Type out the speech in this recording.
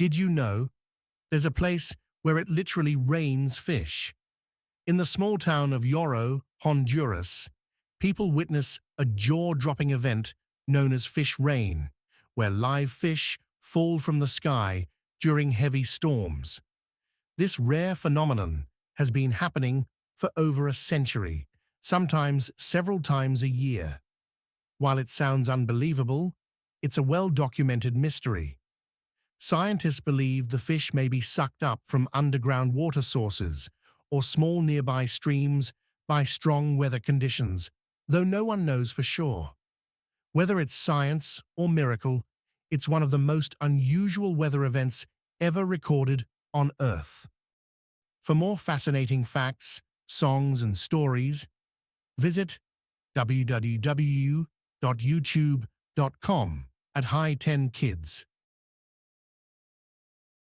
Did you know there's a place where it literally rains fish? In the small town of Yoro, Honduras, people witness a jaw-dropping event known as fish rain, where live fish fall from the sky during heavy storms. This rare phenomenon has been happening for over a century, sometimes several times a year. While it sounds unbelievable, it's a well-documented mystery. Scientists believe the fish may be sucked up from underground water sources or small nearby streams by strong weather conditions, though no one knows for sure. Whether it's science or miracle, it's one of the most unusual weather events ever recorded on Earth. For more fascinating facts, songs, and stories, visit www.youtube.com at HighTen Kids.